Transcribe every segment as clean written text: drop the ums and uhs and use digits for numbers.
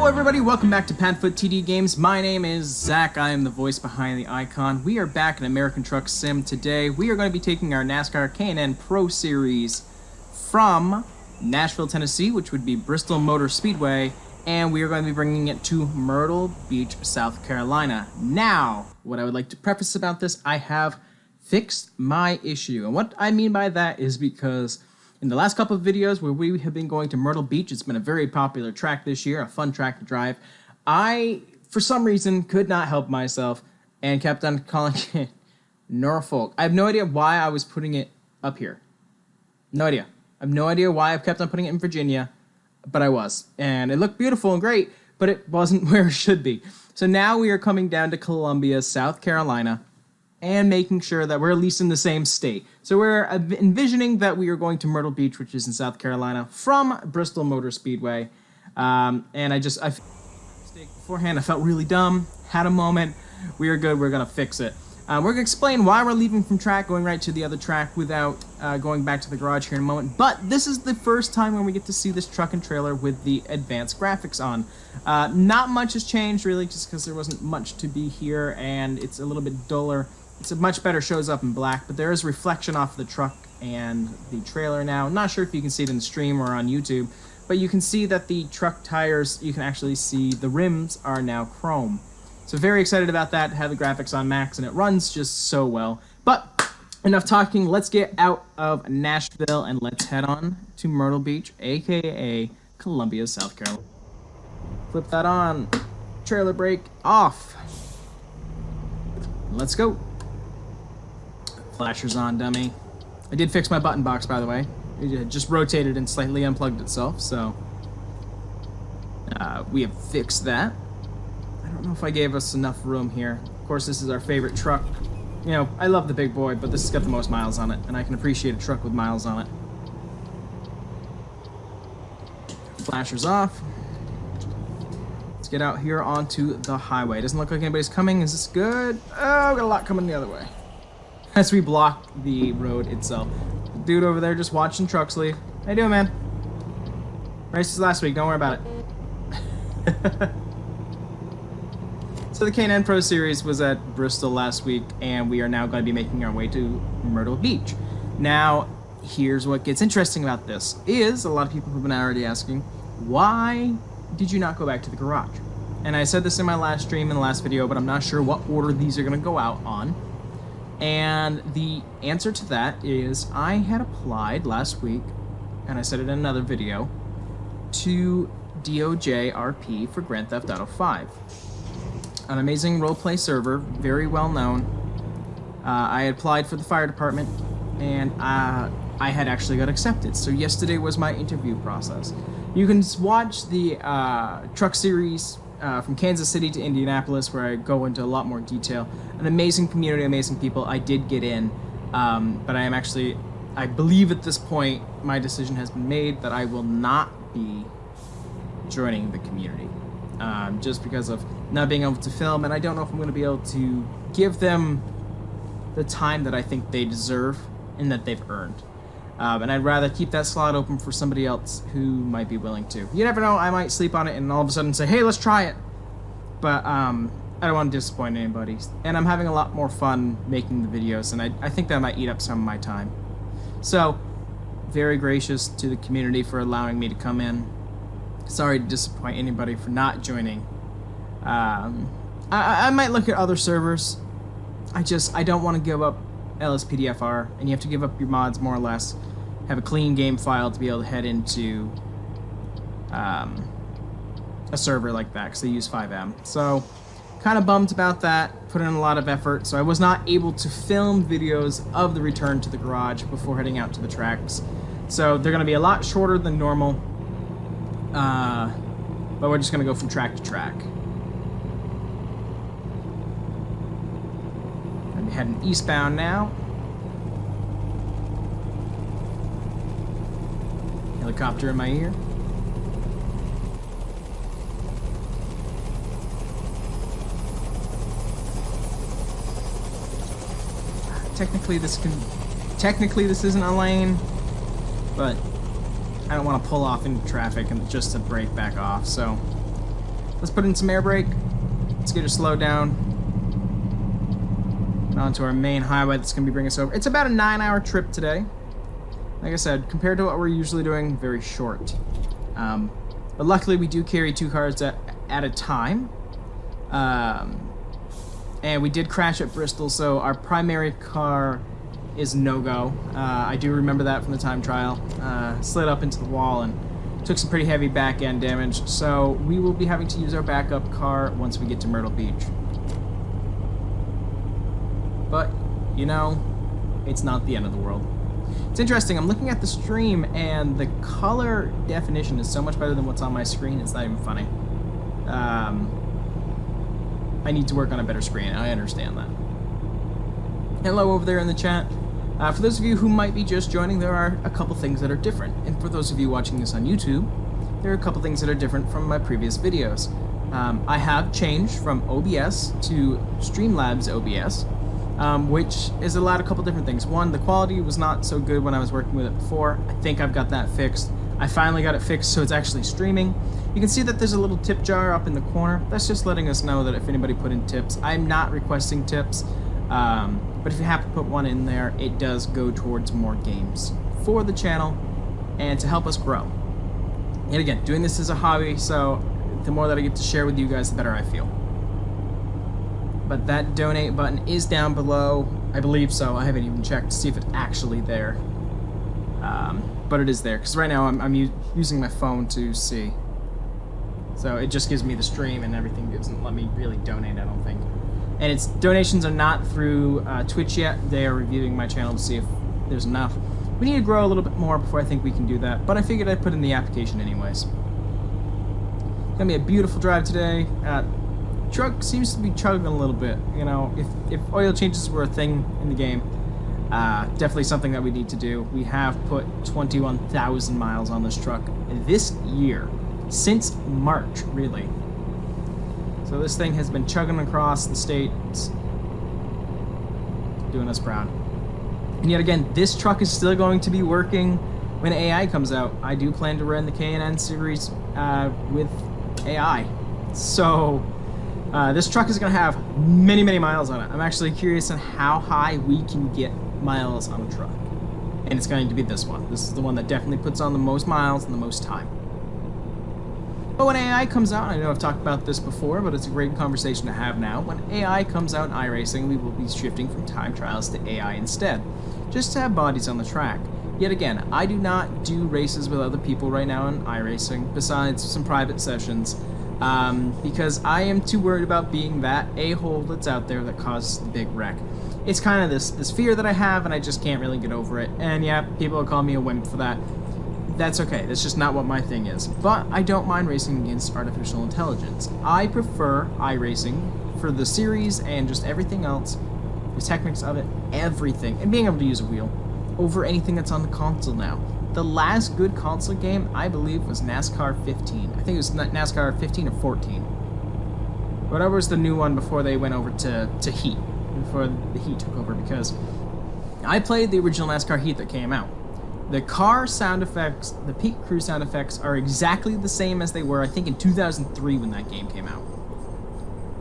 everybody, welcome back to PadfootTD Games. My name is Zach. I am the voice behind the icon. We are back in American Truck Sim today. We are going to be taking our Nascar K&N Pro Series from Nashville, Tennessee, which would be Bristol Motor Speedway, and we are going to be bringing it to Myrtle Beach, South Carolina. Now, what I would like to preface about this, I have fixed my issue. And what I mean by that is because in the last couple of videos where we have been going to Myrtle Beach, it's been a very popular track this year, a fun track to drive. I, for some reason, could not help myself and kept on calling it Norfolk. I have no idea why I was putting it up here. No idea. I have no idea why I've kept on putting it in Virginia, but I was. And it looked beautiful and great, but it wasn't where it should be. So now we are coming down to Columbia, South Carolina, and making sure that we're at least in the same state. So we're envisioning that we are going to Myrtle Beach, which is in South Carolina, from Bristol Motor Speedway. And I mistake beforehand. I felt really dumb, had a moment. We are good. We're going to fix it. We're going to explain why we're leaving from track, going right to the other track without going back to the garage here in a moment. But this is the first time when we get to see this truck and trailer with the advanced graphics on. Not much has changed, really, just because there wasn't much to be here, and it's a little bit duller. It's a much better, shows up in black, but there is reflection off the truck and the trailer now. I'm not sure if you can see it in the stream or on YouTube, but you can see that the truck tires, you can actually see the rims are now chrome. So very excited about that, have the graphics on max, and it runs just so well. But enough talking, let's get out of Nashville and let's head on to Myrtle Beach, aka Columbia, South Carolina. Flip that on, trailer brake off. Let's go. Flashers on, dummy. I did fix my button box, by the way. It just rotated and slightly unplugged itself, so we have fixed that. I don't know if I gave us enough room here. Of course, this is our favorite truck. You know, I love the big boy, but this has got the most miles on it, and I can appreciate a truck with miles on it. Flashers off. Let's get out here onto the highway. Doesn't look like anybody's coming. Is this good? Oh, got a lot coming the other way. As we block the road itself. Dude over there just watching trucks leave. How you doing, man? Races last week, don't worry about it. So the K&N Pro Series was at Bristol last week, and we are now going to be making our way to Myrtle Beach. Now, here's what gets interesting about this, is a lot of people have been already asking, why did you not go back to the garage? And I said this in my last stream, in the last video, but I'm not sure what order these are going to go out on. And the answer to that is I had applied last week, and I said it in another video, to DOJ RP for Grand Theft Auto 5. An amazing roleplay server, very well known. I had applied for the fire department, and I had actually got accepted. So yesterday was my interview process. You can watch the truck series from Kansas City to Indianapolis, where I go into a lot more detail. An amazing community, amazing people. I did get in, but I am actually, I believe at this point, my decision has been made that I will not be joining the community. Just because of not being able to film, and I don't know if I'm going to be able to give them the time that I think they deserve and that they've earned. And I'd rather keep that slot open for somebody else who might be willing to. You never know, I might sleep on it and all of a sudden say, hey, let's try it. But I don't want to disappoint anybody. And I'm having a lot more fun making the videos, and I think that might eat up some of my time. So, very gracious to the community for allowing me to come in. Sorry to disappoint anybody for not joining. I might look at other servers. I don't want to give up LSPDFR, and you have to give up your mods more or less. Have a clean game file to be able to head into a server like that, because they use 5M. So, kind of bummed about that. Put in a lot of effort, so I was not able to film videos of the return to the garage before heading out to the tracks. So they're going to be a lot shorter than normal, but we're just going to go from track to track. I'm heading eastbound now. Helicopter in my ear. Technically this isn't a lane, but I don't want to pull off into traffic and just to break back off, so Let's put in some air brake. Let's get her slowed down. And onto our main highway that's going to be bringing us over. It's about a 9-hour trip today. Like I said, compared to what we're usually doing, very short. But luckily we do carry 2 cars at a time. And we did crash at Bristol, so our primary car is no-go. I do remember that from the time trial. Slid up into the wall and took some pretty heavy back-end damage, so we will be having to use our backup car once we get to Myrtle Beach. But, you know, it's not the end of the world. It's interesting, I'm looking at the stream and the color definition is so much better than what's on my screen, it's not even funny. I need to work on a better screen, I understand that. Hello over there in the chat. For those of you who might be just joining, there are a couple things that are different. And for those of you watching this on YouTube, there are a couple things that are different from my previous videos. I have changed from OBS to Streamlabs OBS, which has allowed a couple different things. One, the quality was not so good when I was working with it before. I think I've got that fixed. I finally got it fixed so it's actually streaming. You can see that there's a little tip jar up in the corner. That's just letting us know that if anybody put in tips, I'm not requesting tips. But if you have to put one in there, it does go towards more games for the channel and to help us grow. And again, doing this is a hobby, so the more that I get to share with you guys, the better I feel. But that donate button is down below. I believe so. I haven't even checked to see if it's actually there. But it is there, because right now I'm using my phone to see. So it just gives me the stream and everything. Doesn't let me really donate, I don't think. And its donations are not through Twitch yet. They are reviewing my channel to see if there's enough. We need to grow a little bit more before I think we can do that, but I figured I'd put in the application anyways. It's gonna be a beautiful drive today. Truck seems to be chugging a little bit. You know, if oil changes were a thing in the game, definitely something that we need to do. We have put 21,000 miles on this truck this year, since March, really. So this thing has been chugging across the state, doing us proud. And yet again, this truck is still going to be working when AI comes out. I do plan to run the K&N series with AI. So this truck is going to have many, many miles on it. I'm actually curious on how high we can get miles on a truck. And it's going to be this one. This is the one that definitely puts on the most miles and the most time. But when AI comes out, I know I've talked about this before, but it's a great conversation to have now. When AI comes out in iRacing, we will be shifting from time trials to AI instead, just to have bodies on the track. Yet again, I do not do races with other people right now in iRacing, besides some private sessions, because I am too worried about being that a-hole that's out there that causes the big wreck. It's kind of this fear that I have, and I just can't really get over it. And yeah, people will call me a wimp for that. That's okay, that's just not what my thing is. But I don't mind racing against artificial intelligence. I prefer iRacing for the series and just everything else, the techniques of it, everything, and being able to use a wheel over anything that's on the console now. The last good console game, I believe, was NASCAR 15. I think it was NASCAR 15 or 14. Whatever was the new one before they went over to Heat, before the Heat took over, because I played the original NASCAR Heat that came out. The car sound effects, the peak crew sound effects are exactly the same as they were, I think, in 2003 when that game came out.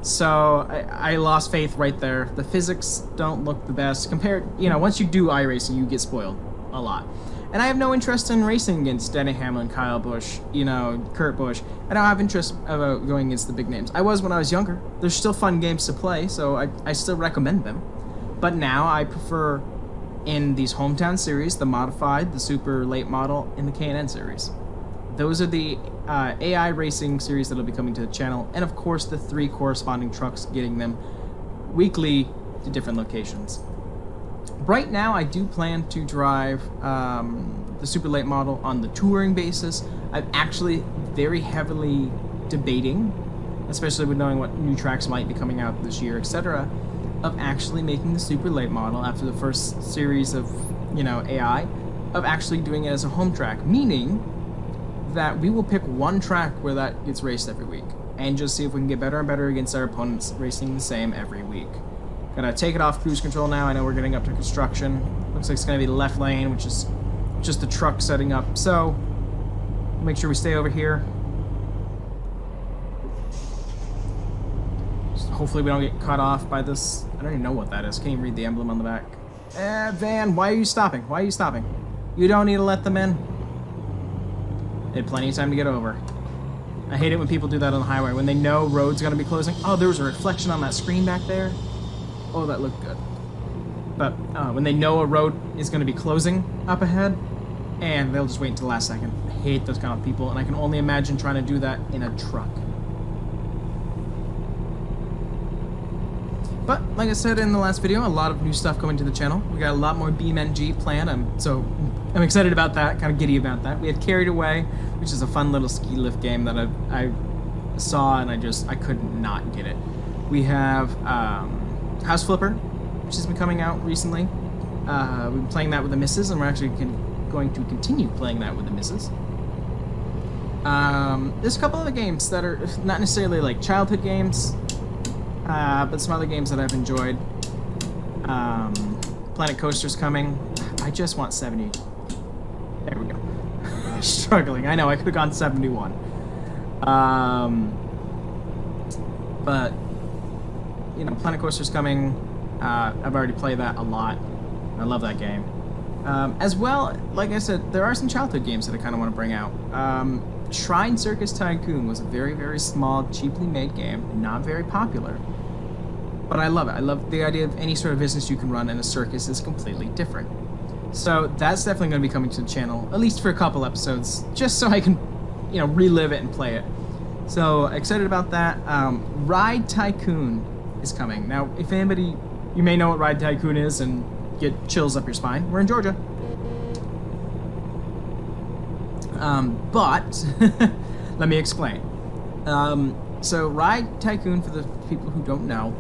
So I lost faith right there. The physics don't look the best. Compared, you know, once you do iRacing, you get spoiled a lot. And I have no interest in racing against Denny Hamlin, Kyle Busch, you know, Kurt Busch. I don't have interest about going against the big names. I was when I was younger. There's still fun games to play, so I still recommend them. But now I prefer, in these hometown series, the modified, the super late model, and the K&N series. Those are the AI racing series that will be coming to the channel, and of course the 3 corresponding trucks, getting them weekly to different locations. Right now I do plan to drive the super late model on the touring basis. I'm actually very heavily debating, especially with knowing what new tracks might be coming out this year, etc., of actually making the super late model after the first series of, you know, AI, of actually doing it as a home track, meaning that we will pick one track where that gets raced every week and just see if we can get better and better against our opponents racing the same every week. Gonna take it off cruise control now. I know we're getting up to construction. Looks like it's gonna be the left lane, which is just the truck setting up. So make sure we stay over here. hopefully we don't get cut off by this. I don't even know what that is. Can't even read the emblem on the back. Van, why are you stopping? Why are you stopping? You don't need to let them in. They had plenty of time to get over. I hate it when people do that on the highway, when they know road's gonna be closing. Oh, there was a reflection on that screen back there. Oh, that looked good. But when they know a road is gonna be closing up ahead, and they'll just wait until the last second. I hate those kind of people, and I can only imagine trying to do that in a truck. But, like I said in the last video, a lot of new stuff coming to the channel. We got a lot more BeamNG planned, so I'm excited about that, kind of giddy about that. We had Carried Away, which is a fun little ski lift game that I saw, and I could not get it. We have House Flipper, which has been coming out recently. We've been playing that with the missus, and we're actually going to continue playing that with the missus. There's a couple other games that are not necessarily like childhood games, but some other games that I've enjoyed. Planet Coaster's coming. I just want 70. There we go. Struggling. I know, I could have gone 71. But, you know, Planet Coaster's coming. I've already played that a lot. I love that game. As well, like I said, there are some childhood games that I kind of want to bring out. Shrine Circus Tycoon was a very, very small, cheaply made game, not very popular. But I love it. I love the idea of any sort of business you can run, and a circus is completely different. So that's definitely going to be coming to the channel, at least for a couple episodes, just so I can, you know, relive it and play it. So excited about that. Ride Tycoon is coming. Now, if anybody, you may know what Ride Tycoon is and get chills up your spine. We're in Georgia. But let me explain. So Ride Tycoon, for the people who don't know,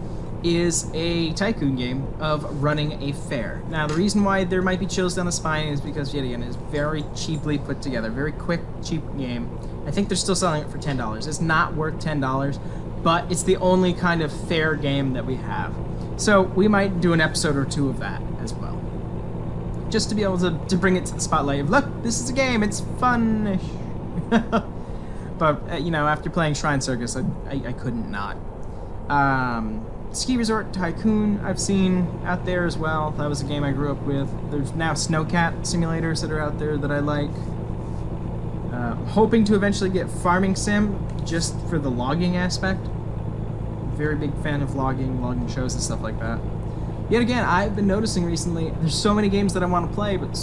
is a tycoon game of running a fair. Now, the reason why there might be chills down the spine is because, yet again, it's very cheaply put together. Very quick, cheap game. I think they're still selling it for $10. It's not worth $10, but it's the only kind of fair game that we have. So we might do an episode or two of that as well. Just to be able to bring it to the spotlight of, look, this is a game, it's fun-ish. But, you know, after playing Shrine Circus, I couldn't not. Ski Resort Tycoon I've seen out there as well. That was a game I grew up with. There's now Snowcat simulators that are out there that I like. Hoping to eventually get Farming Sim just for the logging aspect. Very big fan of logging shows and stuff like that. Yet again, I've been noticing recently, there's so many games that I want to play, but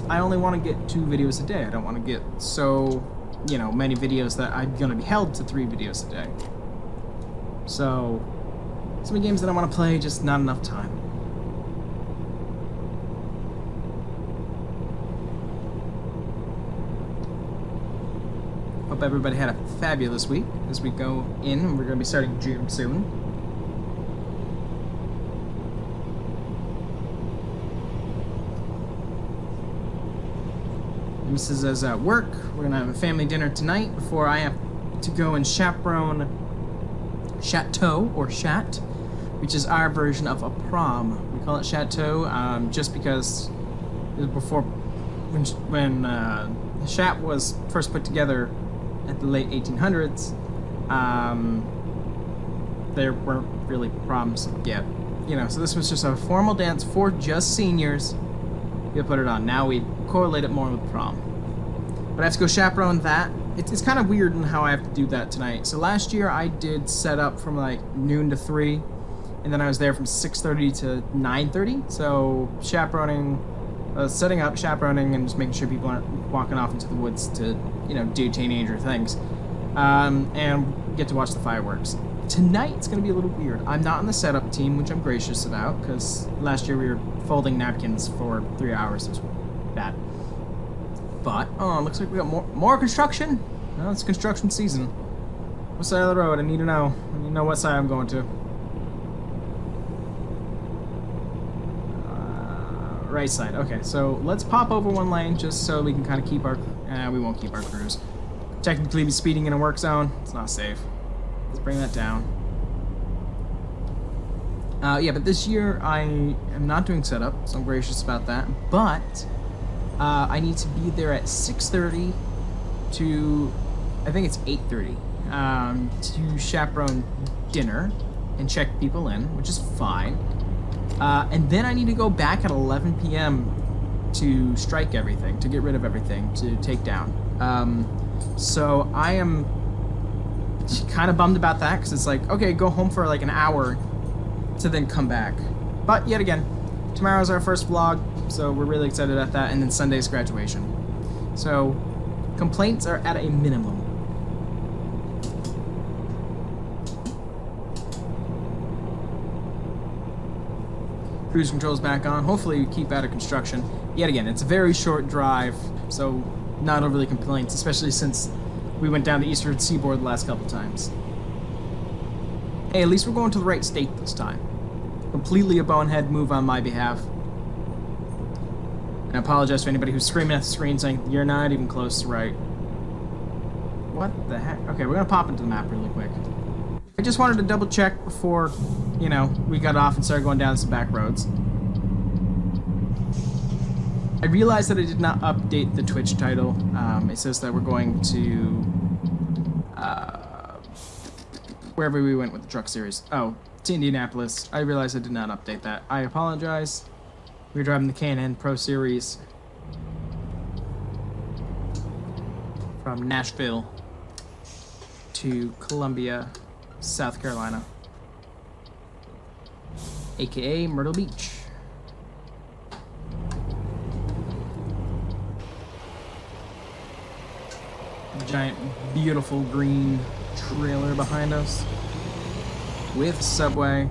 I only want to get 2 videos a day. I don't want to get so, you know, many videos that I'm going to be held to 3 videos a day. So many games that I want to play, just not enough time. Hope everybody had a fabulous week as we go in. We're going to be starting June soon. Mrs. is at work. We're going to have a family dinner tonight before I have to go and chaperone Chateau, or Chat, which is our version of a prom. We call it Chateau just because it was before, when Chat was first put together at the late 1800s, there weren't really proms yet. You know, so this was just a formal dance for just seniors. We put it on. Now we correlate it more with prom. But I have to go chaperone that. It's kind of weird in how I have to do that tonight. So last year I did set up from like noon to 3, and then I was there from 6:30 to 9:30. So chaperoning, setting up, chaperoning, and just making sure people aren't walking off into the woods to, you know, do teenager things, and get to watch the fireworks. Tonight it's going to be a little weird. I'm not on the setup team, which I'm gracious about, because last year we were folding napkins for 3 hours. It was bad. But, oh, looks like we got more construction. Well, it's construction season. What side of the road? I need to know. I need to know what side I'm going to. Right side. Okay, so let's pop over one lane just so we can kind of keep our... we won't keep our cruise. Technically be speeding in a work zone. It's not safe. Let's bring that down. Yeah, but this year I am not doing setup, so I'm gracious about that. But I need to be there at 6:30 to, I think it's 8:30, to chaperone dinner. and check people in, which is fine. And then I need to go back at 11 p.m. to strike everything, to get rid of everything, to take down. So I am kind of bummed about that, because it's like, okay, go home for like an hour to then come back. But yet again, tomorrow's our first vlog, so we're really excited about that, and then Sunday's graduation. So complaints are at a minimum. Cruise control's back on. Hopefully we keep out of construction. Yet again, it's a very short drive, so not overly complaints, especially since we went down the eastern seaboard the last couple times. Hey, at least we're going to the right state this time. Completely a bonehead move on my behalf. And I apologize to anybody who's screaming at the screen saying, you're not even close to right. What the heck? Okay, we're gonna pop into the map really quick. I just wanted to double check before, you know, we got off and started going down some back roads. I realized that I did not update the Twitch title. It says that we're going to wherever we went with the truck series. Oh, to Indianapolis. I realized I did not update that. I apologize. We're driving the K&N Pro Series from Nashville to Columbia, South Carolina, aka Myrtle Beach. Giant, beautiful green trailer behind us with Subway.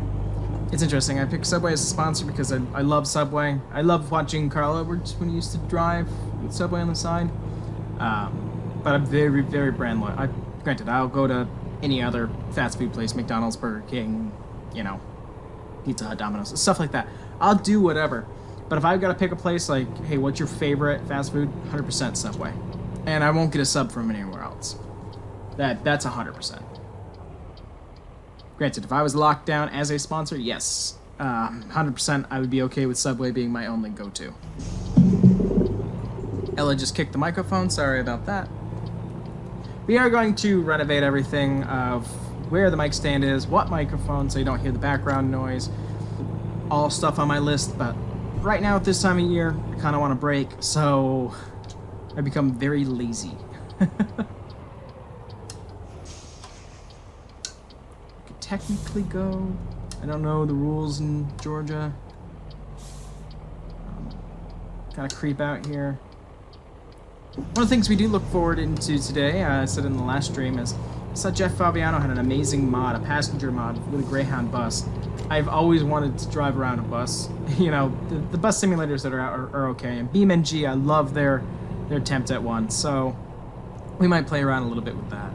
It's interesting. I picked Subway as a sponsor because I love Subway. I love watching Carl Edwards when he used to drive with Subway on the side. But I'm very, very brand loyal. Granted, I'll go to any other fast food place, McDonald's, Burger King, you know, Pizza Hut, Domino's, stuff like that. I'll do whatever. But if I've got to pick a place like, hey, what's your favorite fast food? 100% Subway. And I won't get a sub from anywhere else. That's 100%. Granted, if I was locked down as a sponsor, yes, 100% I would be okay with Subway being my only go-to. Ella just kicked the microphone, sorry about that. We are going to renovate everything of where the mic stand is, what microphone, so you don't hear the background noise, all stuff on my list, but right now at this time of year, I kind of want to break, so I become very lazy. Could technically go. I don't know the rules in Georgia. Kind of creep out here. One of the things we do look forward into today, I said in the last stream, is I saw Jeff Fabiano had an amazing mod, a passenger mod with a Greyhound bus. I've always wanted to drive around a bus. You know, the bus simulators that are out are okay. And BeamNG, I love their attempt at one, so we might play around a little bit with that.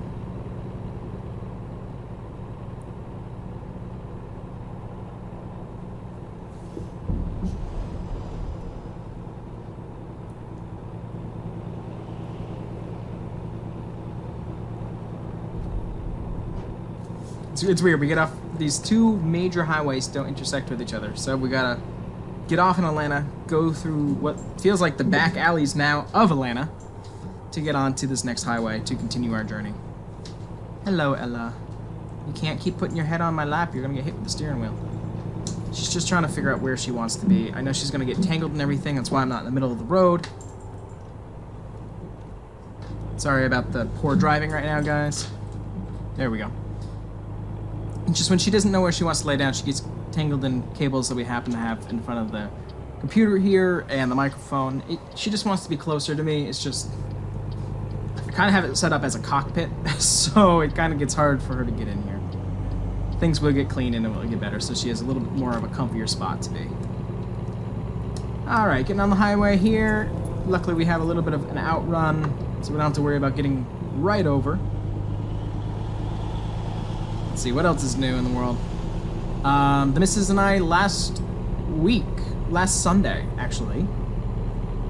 It's weird, we get off, these two major highways don't intersect with each other, so we gotta get off in Atlanta, go through what feels like the back alleys now of Atlanta to get onto this next highway to continue our journey. Hello, Ella. You can't keep putting your head on my lap, you're gonna get hit with the steering wheel. She's just trying to figure out where she wants to be. I know she's gonna get tangled and everything, that's why I'm not in the middle of the road. Sorry about the poor driving right now, guys. There we go. Just when she doesn't know where she wants to lay down, she gets tangled in cables that we happen to have in front of the computer here and the microphone. She just wants to be closer to me. It's just, I kind of have it set up as a cockpit, so it kind of gets hard for her to get in here. Things will get cleaned and it will get better, so she has a little bit more of a comfier spot to be. Alright, getting on the highway here. Luckily we have a little bit of an outrun, so we don't have to worry about getting right over. Let's see, what else is new in the world? The missus and I last Sunday, actually,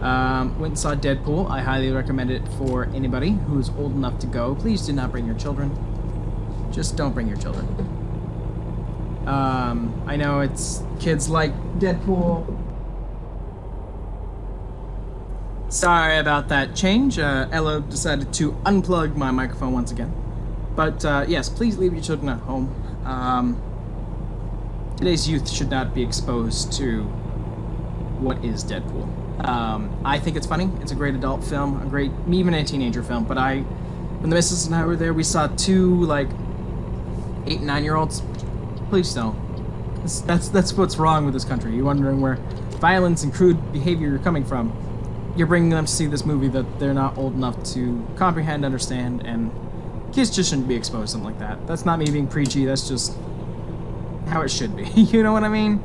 went and saw Deadpool. I highly recommend it for anybody who's old enough to go. Please do not bring your children. Just don't bring your children. I know it's kids like Deadpool. Sorry about that change. Ella decided to unplug my microphone once again. But yes, please leave your children at home. today's youth should not be exposed to what is Deadpool. I think it's funny. It's a great adult film, even a teenager film. But when the missus and I were there, we saw two like 8 and 9-year-olds. Please don't. That's what's wrong with this country. You're wondering where violence and crude behavior are coming from. You're bringing them to see this movie that they're not old enough to comprehend, understand, and kids just shouldn't be exposed to something like that. That's not me being preachy. That's just how it should be. You know what I mean?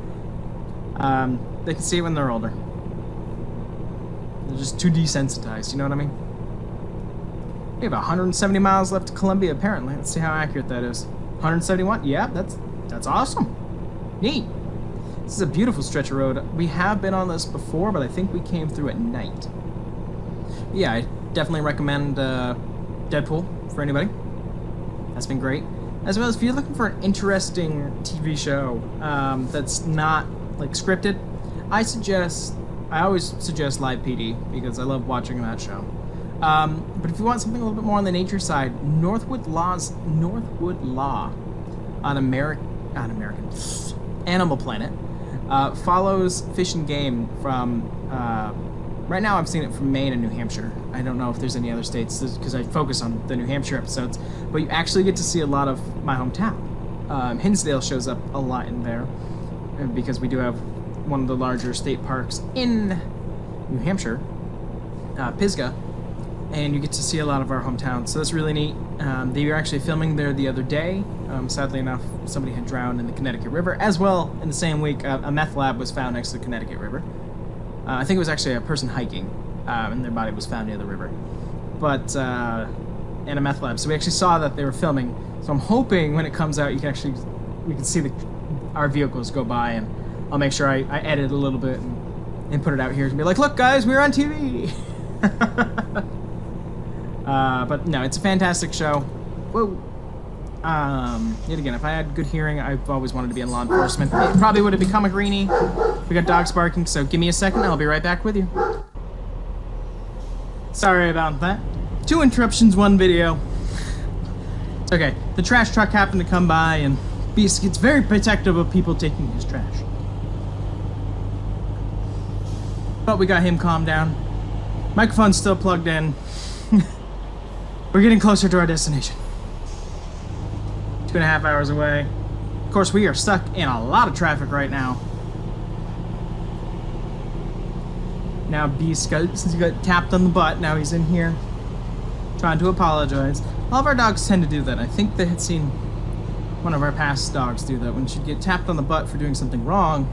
They can see it when they're older. They're just too desensitized. You know what I mean? We have 170 miles left to Columbia, apparently. Let's see how accurate that is. 171? Yeah, that's awesome. Neat. This is a beautiful stretch of road. We have been on this before, but I think we came through at night. Yeah, I definitely recommend Deadpool for anybody. That's been great. As well as if you're looking for an interesting TV show that's not like scripted, I always suggest Live PD because I love watching that show. But if you want something a little bit more on the nature side, Northwood Law on American Animal Planet follows Fish and Game from right now I've seen it from Maine and New Hampshire. I don't know if there's any other states because I focus on the New Hampshire episodes, but you actually get to see a lot of my hometown. Hinsdale shows up a lot in there because we do have one of the larger state parks in New Hampshire, Pisgah, and you get to see a lot of our hometown, so that's really neat. They were actually filming there the other day. Sadly enough, somebody had drowned in the Connecticut River. As well, in the same week, a meth lab was found next to the Connecticut River. I think it was actually a person hiking, and their body was found near the river. But, and a meth lab. So we actually saw that they were filming. So I'm hoping when it comes out, we can see our vehicles go by, and I'll make sure I edit a little bit and put it out here and be like, look guys, we're on TV! But no, it's a fantastic show. Whoa. Yet again, if I had good hearing, I've always wanted to be in law enforcement. It probably would have become a greenie. We got dogs barking, so give me a second, I'll be right back with you. Sorry about that. 2 interruptions, 1 video. It's okay. The trash truck happened to come by, and Beast gets very protective of people taking his trash. But we got him calmed down. Microphone's still plugged in. We're getting closer to our destination. 2.5 hours away. Of course, we are stuck in a lot of traffic right now. Now Beast since he got tapped on the butt, now he's in here trying to apologize. All of our dogs tend to do that. I think they had seen one of our past dogs do that. When she'd get tapped on the butt for doing something wrong,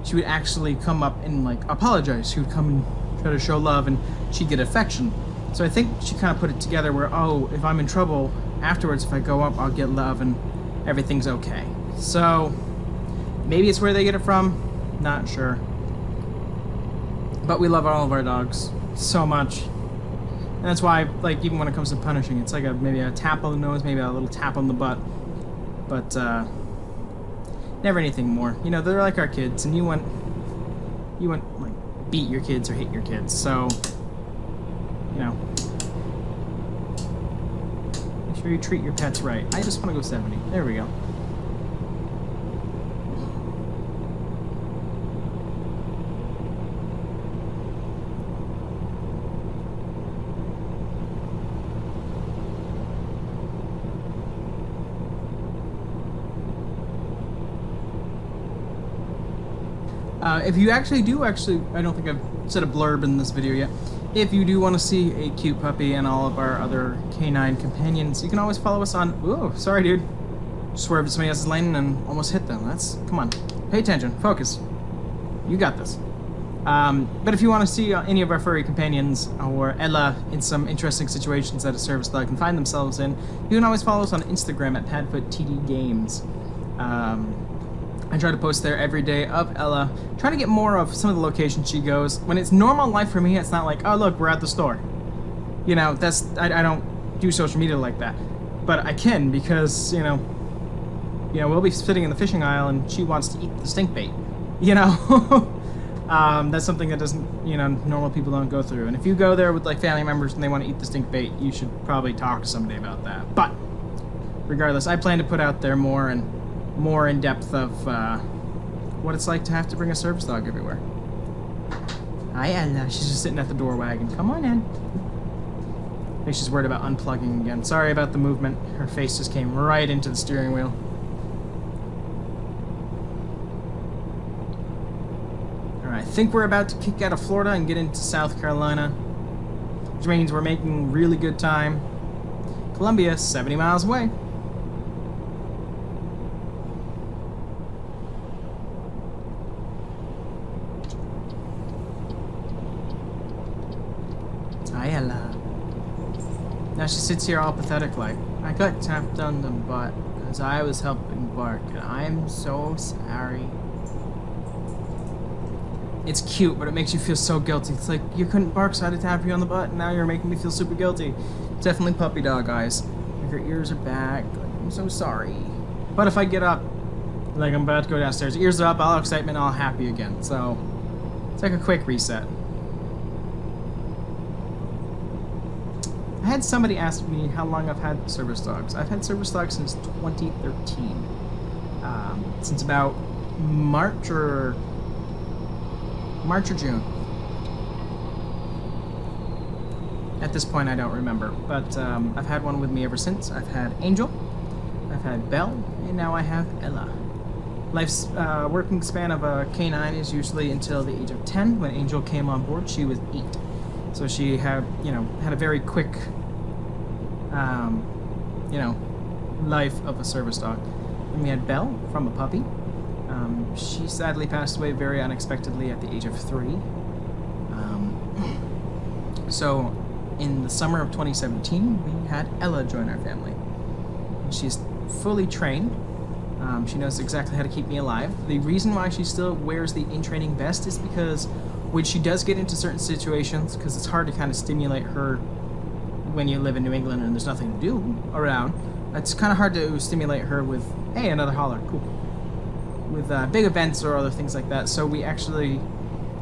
she would actually come up and like apologize. She would come and try to show love, and she'd get affection. So I think she kind of put it together where, oh, if I'm in trouble afterwards, if I go up, I'll get love and everything's okay. So maybe it's where they get it from, not sure. But we love all of our dogs so much. And that's why, like, even when it comes to punishing, it's like maybe a tap on the nose, maybe a little tap on the butt. But never anything more. You know, they're like our kids, and you want like beat your kids or hit your kids. So, you know, make sure you treat your pets right. I just want to go 70. There we go. If you actually do, I don't think I've said a blurb in this video yet. If you do want to see a cute puppy and all of our other canine companions, you can always follow us on... Whoa, sorry dude. Swerved somebody else's lane and almost hit them. Come on. Pay attention. Focus. You got this. But if you want to see any of our furry companions or Ella in some interesting situations that a service dog can find themselves in, you can always follow us on Instagram at PadfootTD Games. I try to post there every day of Ella, trying to get more of some of the locations she goes. When it's normal life for me, it's not like, oh look, we're at the store. You know, I don't do social media like that. But I can because, you know, we'll be sitting in the fishing aisle and she wants to eat the stink bait. You know? That's something that doesn't, normal people don't go through. And if you go there with like family members and they want to eat the stink bait, you should probably talk to somebody about that. But regardless, I plan to put out there more, and more in depth of what it's like to have to bring a service dog everywhere. Hi, Ella. She's just sitting at the door wagging. Come on in. I think she's worried about unplugging again. Sorry about the movement. Her face just came right into the steering wheel. Alright, I think we're about to kick out of Florida and get into South Carolina, which means we're making really good time. Columbia, 70 miles away. Hi, Ella. Now she sits here all pathetic like, I got tapped on the butt because I was helping bark and I'm so sorry. It's cute, but it makes you feel so guilty. It's like, you couldn't bark so I had to tap you on the butt and now you're making me feel super guilty. Definitely puppy dog eyes. Like her ears are back, like, I'm so sorry. But if I get up, like I'm about to go downstairs, ears are up, all excitement, all happy again. So, it's like a quick reset. I had somebody ask me how long I've had service dogs. I've had service dogs since 2013. Since about March or June. At this point, I don't remember. But I've had one with me ever since. I've had Angel, I've had Belle, and now I have Ella. Life's working span of a canine is usually until the age of 10. When Angel came on board, she was 8. So she had, had a very quick, life of a service dog. And we had Belle from a puppy. She sadly passed away very unexpectedly at the age of 3. So in the summer of 2017, we had Ella join our family. She's fully trained. She knows exactly how to keep me alive. The reason why she still wears the in-training vest is because when she does get into certain situations, because it's hard to kind of stimulate her when you live in New England and there's nothing to do around, it's kind of hard to stimulate her with, hey, another hauler, cool. With big events or other things like that. So we actually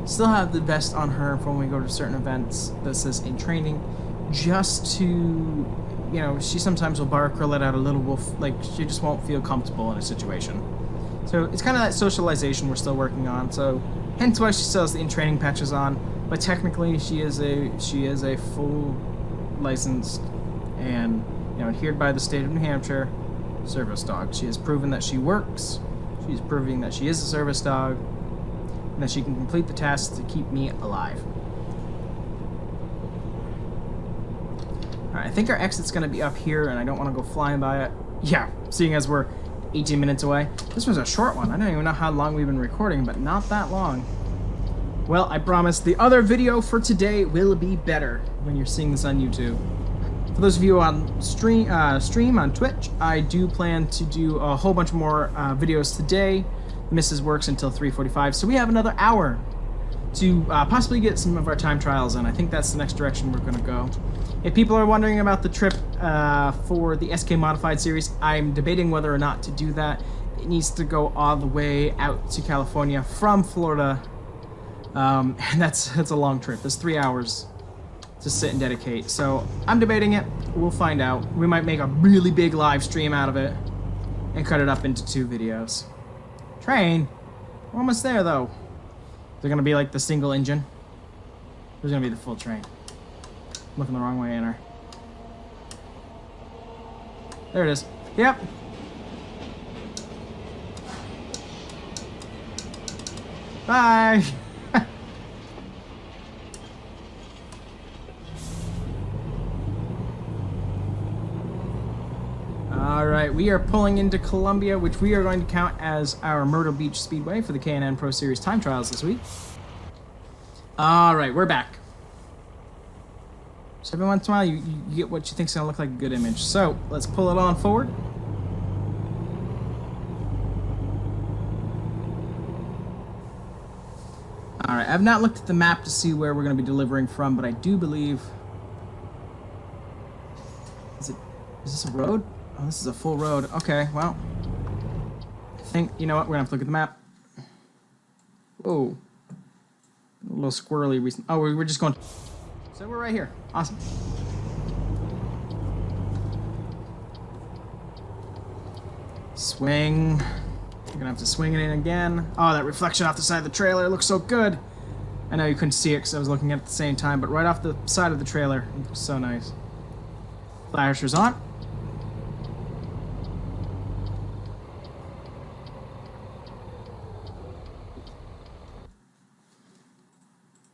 still have the vest on her for when we go to certain events that says in training, just to, she sometimes will bark or let out a little wolf, like she just won't feel comfortable in a situation. So it's kind of that socialization we're still working on. So hence why she still has the in-training patches on, but technically she is a full licensed and adhered by the state of New Hampshire service dog. She has proven that she works. She's proving that she is a service dog and that she can complete the tasks to keep me alive. Alright, I think our exit's going to be up here and I don't want to go flying by it. Yeah, seeing as we're 18 minutes away. This was a short one. I don't even know how long we've been recording, but not that long. Well, I promise the other video for today will be better when you're seeing this on YouTube. For those of you on stream on Twitch, I do plan to do a whole bunch more videos today. The Mrs. works until 3:45, so we have another hour to possibly get some of our time trials in. I think that's the next direction we're going to go. If people are wondering about the trip for the SK Modified series, I'm debating whether or not to do that. It needs to go all the way out to California from Florida, and that's a long trip. It's 3 hours to sit and dedicate. So I'm debating it. We'll find out. We might make a really big live stream out of it and cut it up into 2 videos. Train. We're almost there though. They're gonna be like the single engine. There's gonna be the full train. I'm looking the wrong way in her. There it is. Yep. Bye. Alright, we are pulling into Columbia, which we are going to count as our Myrtle Beach Speedway for the K&N Pro Series time trials this week. Alright, we're back. So every once in a while, you get what you think's going to look like a good image. So, let's pull it on forward. Alright, I've not looked at the map to see where we're going to be delivering from, but I do believe... Is this a road? Oh, this is a full road. Okay, well... I think, you know what, we're going to have to look at the map. Whoa. A little squirrely recent... Oh, we're just going... So we're right here. Awesome. Swing. gonna have to swing it in again. Oh, that reflection off the side of the trailer looks so good. I know you couldn't see it because I was looking at it at the same time, but right off the side of the trailer, it looks so nice. Flashers on.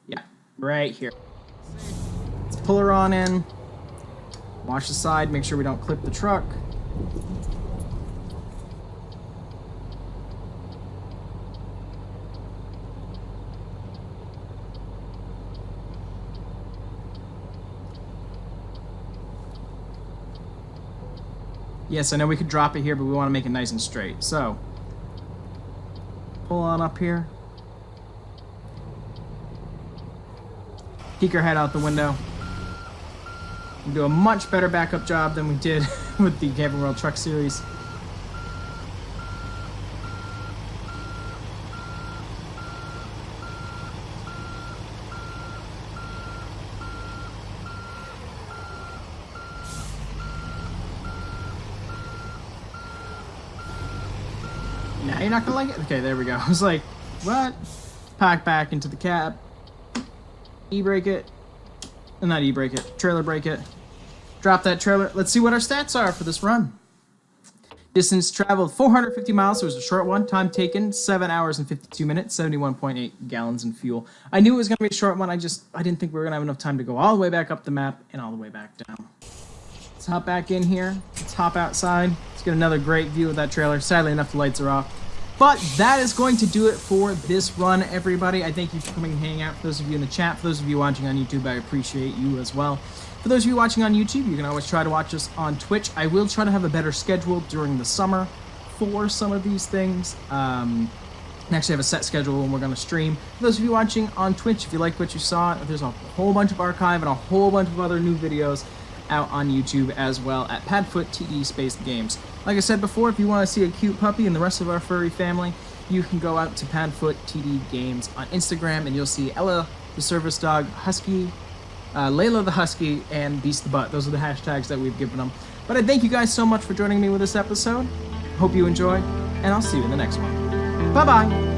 Yeah, right here. Let's pull her on in. Watch the side, make sure we don't clip the truck. Yes, I know we could drop it here, but we want to make it nice and straight. So, pull on up here. Peek our head out the window. We do a much better backup job than we did with the Camping World Truck Series. Now you're not gonna like it? Okay, there we go. I was like, what? Pack back into the cab. E-brake it. Not e-brake it. Trailer brake it. Drop that trailer. Let's see what our stats are for this run. Distance traveled 450 miles, so it was a short one. Time taken 7 hours and 52 minutes, 71.8 gallons in fuel. I knew it was going to be a short one. I didn't think we were going to have enough time to go all the way back up the map and all the way back down. Let's hop back in here. Let's hop outside. Let's get another great view of that trailer. Sadly enough, the lights are off. But that is going to do it for this run, everybody. I thank you for coming and hanging out. For those of you in the chat, for those of you watching on YouTube, I appreciate you as well. For those of you watching on YouTube, you can always try to watch us on Twitch. I will try to have a better schedule during the summer for some of these things. I actually have a set schedule when we're going to stream. For those of you watching on Twitch, if you like what you saw, there's a whole bunch of archive and a whole bunch of other new videos out on YouTube as well at PadfootTD Space Games. Like I said before, if you want to see a cute puppy and the rest of our furry family, you can go out to PadfootTD Games on Instagram and you'll see Ella the service dog, Husky, Layla the Husky, and Beast the Butt. Those are the hashtags that we've given them. But I thank you guys so much for joining me with this episode. Hope you enjoyed, and I'll see you in the next one. Bye-bye!